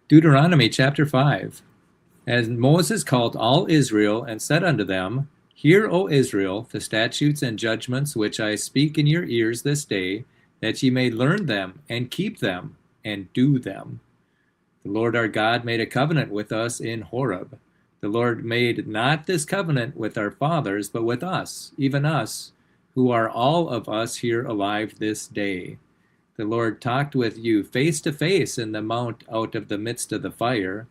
Deuteronomy chapter 5. And Moses called all Israel and said unto them, Hear, O Israel, the statutes and judgments which I speak in your ears this day, that ye may learn them and keep them and do them. The Lord our God made a covenant with us in Horeb. The Lord made not this covenant with our fathers, but with us, even us, who are all of us here alive this day. The Lord talked with you face to face in the mount out of the midst of the fire.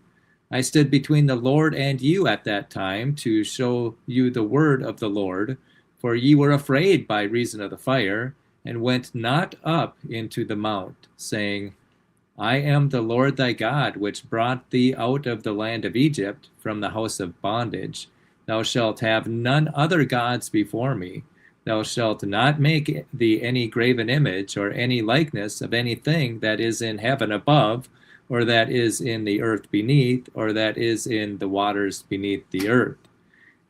I stood between the Lord and you at that time to show you the word of the Lord, for ye were afraid by reason of the fire, and went not up into the mount, saying, I am the Lord thy God, which brought thee out of the land of Egypt, from the house of bondage. Thou shalt have none other gods before me. Thou shalt not make thee any graven image, or any likeness of anything that is in heaven above, or that is in the earth beneath, or that is in the waters beneath the earth.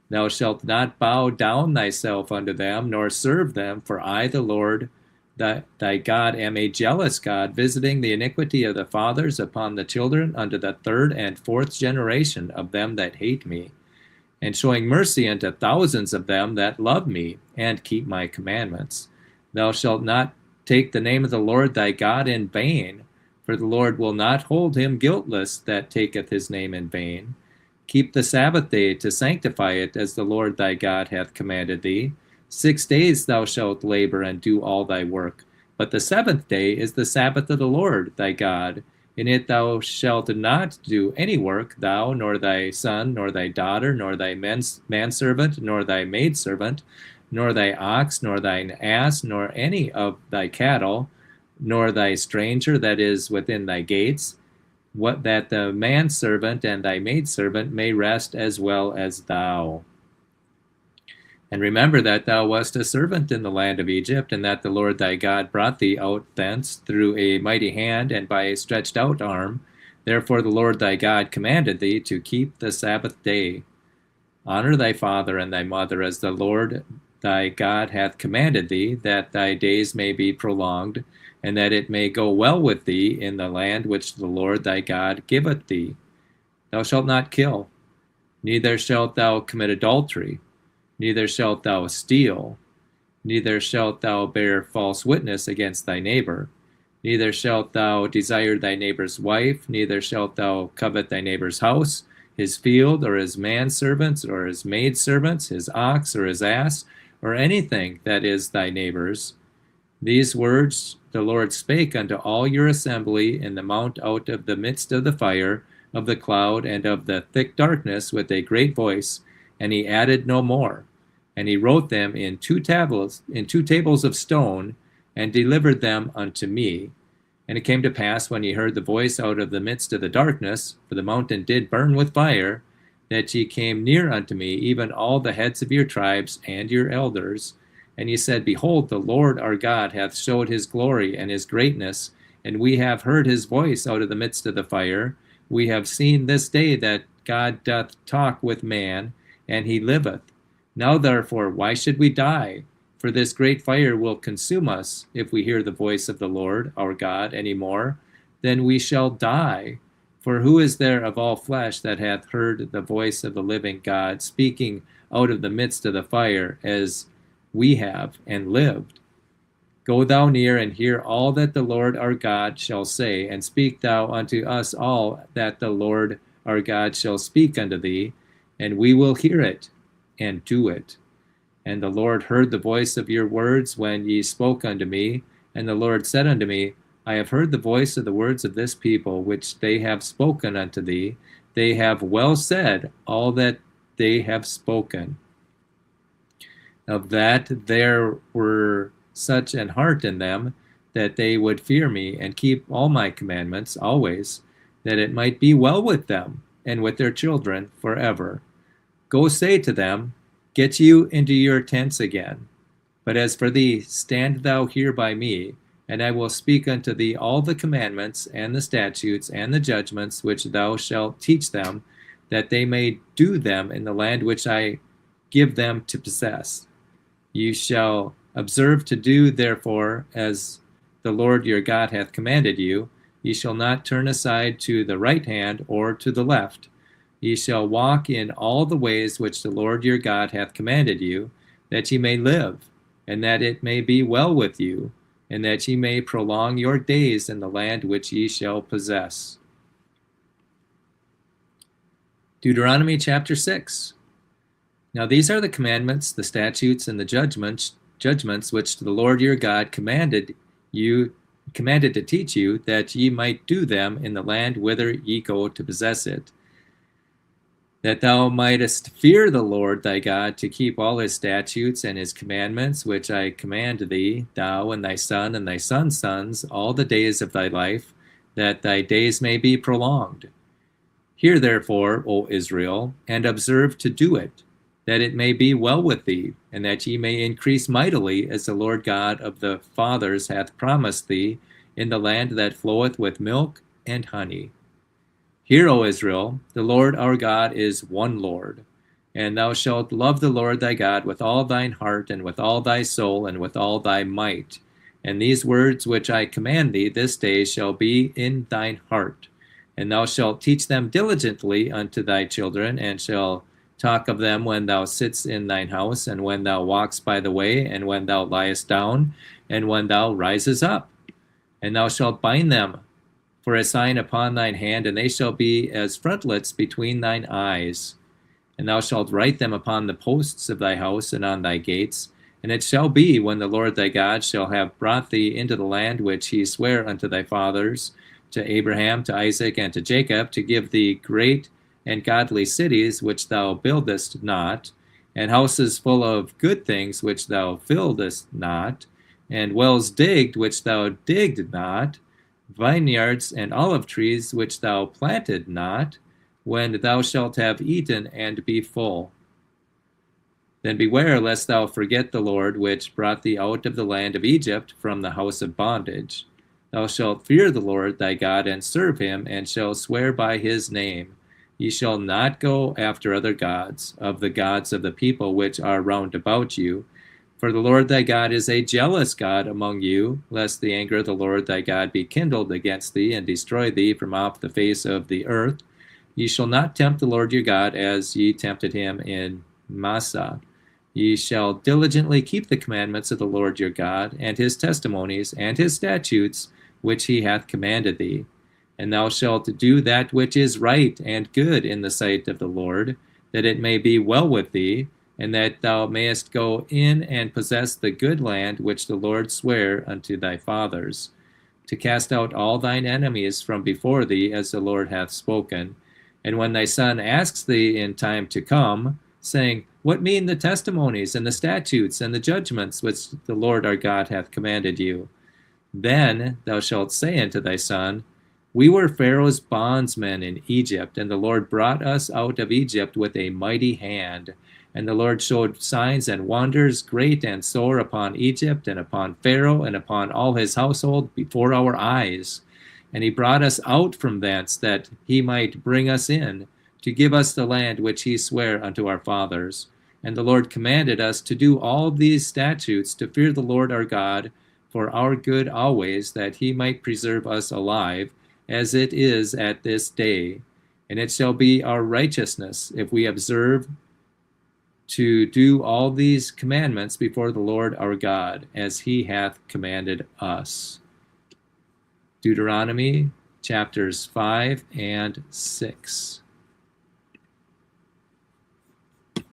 Thou shalt not bow down thyself unto them, nor serve them, for I, the Lord thy God, am a jealous God, visiting the iniquity of the fathers upon the children unto the third and fourth generation of them that hate me, and showing mercy unto thousands of them that love me and keep my commandments. Thou shalt not take the name of the Lord thy God in vain, for the Lord will not hold him guiltless that taketh his name in vain. Keep the Sabbath day to sanctify it, as the Lord thy God hath commanded thee. 6 days thou shalt labor and do all thy work, but the seventh day is the Sabbath of the Lord thy God. In it thou shalt not do any work, thou, nor thy son, nor thy daughter, nor thy manservant, nor thy maidservant, nor thy ox, nor thine ass, nor any of thy cattle, nor thy stranger that is within thy gates, what that the manservant and thy maidservant may rest as well as thou. And remember that thou wast a servant in the land of Egypt, and that the Lord thy God brought thee out thence through a mighty hand and by a stretched out arm. Therefore the Lord thy God commanded thee to keep the Sabbath day. Honor thy father and thy mother, as the Lord thy God hath commanded thee, that thy days may be prolonged, and that it may go well with thee in the land which the Lord thy God giveth thee. Thou shalt not kill, neither shalt thou commit adultery, neither shalt thou steal, neither shalt thou bear false witness against thy neighbor, neither shalt thou desire thy neighbor's wife, neither shalt thou covet thy neighbor's house, his field, or his manservants, or his maidservants, his ox, or his ass, or anything that is thy neighbor's. These words the Lord spake unto all your assembly in the mount out of the midst of the fire, of the cloud, and of the thick darkness with a great voice, and he added no more. And he wrote them in two tables of stone, and delivered them unto me. And it came to pass, when ye heard the voice out of the midst of the darkness, for the mountain did burn with fire, that ye came near unto me, even all the heads of your tribes and your elders. And ye said, Behold, the Lord our God hath showed his glory and his greatness, and we have heard his voice out of the midst of the fire. We have seen this day that God doth talk with man, and he liveth. Now therefore, why should we die? For this great fire will consume us, if we hear the voice of the Lord our God any more. Then we shall die. For who is there of all flesh that hath heard the voice of the living God speaking out of the midst of the fire, as we have, and lived? Go thou near and hear all that the Lord our God shall say, and speak thou unto us all that the Lord our God shall speak unto thee, and we will hear it and do it. And the Lord heard the voice of your words when ye spoke unto me. And the Lord said unto me, I have heard the voice of the words of this people, which they have spoken unto thee. They have well said all that they have spoken. Of that there were such an heart in them, that they would fear me and keep all my commandments always, that it might be well with them and with their children forever. Go say to them, Get you into your tents again. But as for thee, stand thou here by me, and I will speak unto thee all the commandments and the statutes and the judgments which thou shalt teach them, that they may do them in the land which I give them to possess. You shall observe to do therefore as the Lord your God hath commanded you, Ye shall not turn aside to the right hand or to the left. Ye shall walk in all the ways which the Lord your God hath commanded you, that ye may live, and that it may be well with you, and that ye may prolong your days in the land which ye shall possess. Deuteronomy chapter 6. Now these are the commandments, the statutes, and the judgments which the Lord your God commanded to teach you, that ye might do them in the land whither ye go to possess it, that thou mightest fear the Lord thy God, to keep all his statutes and his commandments, which I command thee, thou and thy son and thy son's sons, all the days of thy life, that thy days may be prolonged. Hear therefore, O Israel, and observe to do it, that it may be well with thee, and that ye may increase mightily, as the Lord God of the fathers hath promised thee, in the land that floweth with milk and honey. Hear, O Israel, the Lord our God is one Lord, and thou shalt love the Lord thy God with all thine heart, and with all thy soul, and with all thy might. And these words which I command thee this day shall be in thine heart, and thou shalt teach them diligently unto thy children, and shalt talk of them when thou sittest in thine house, and when thou walkest by the way, and when thou liest down, and when thou risest up. And thou shalt bind them for a sign upon thine hand, and they shall be as frontlets between thine eyes. And thou shalt write them upon the posts of thy house and on thy gates. And it shall be, when the Lord thy God shall have brought thee into the land which he sware unto thy fathers, to Abraham, to Isaac, and to Jacob, to give thee great and godly cities which thou buildest not, and houses full of good things which thou fillest not, and wells digged which thou digged not, vineyards and olive trees which thou planted not, when thou shalt have eaten and be full. Then beware lest thou forget the Lord, which brought thee out of the land of Egypt from the house of bondage. Thou shalt fear the Lord thy God, and serve him, and shall swear by his name. Ye shall not go after other gods, of the gods of the people which are round about you. For the Lord thy God is a jealous God among you, lest the anger of the Lord thy God be kindled against thee, and destroy thee from off the face of the earth. Ye shall not tempt the Lord your God, as ye tempted him in Massah. Ye shall diligently keep the commandments of the Lord your God, and his testimonies, and his statutes, which he hath commanded thee. And thou shalt do that which is right and good in the sight of the Lord, that it may be well with thee, and that thou mayest go in and possess the good land which the Lord sware unto thy fathers, to cast out all thine enemies from before thee, as the Lord hath spoken. And when thy son asks thee in time to come, saying, What mean the testimonies and the statutes and the judgments which the Lord our God hath commanded you? Then thou shalt say unto thy son, We were Pharaoh's bondsmen in Egypt, and the Lord brought us out of Egypt with a mighty hand. And the Lord showed signs and wonders great and sore upon Egypt, and upon Pharaoh, and upon all his household before our eyes. And he brought us out from thence, that he might bring us in, to give us the land which he sware unto our fathers. And the Lord commanded us to do all these statutes, to fear the Lord our God, for our good always, that he might preserve us alive, as it is at this day. And it shall be our righteousness, if we observe to do all these commandments before the Lord our God, as he hath commanded us. Deuteronomy chapters 5 and 6.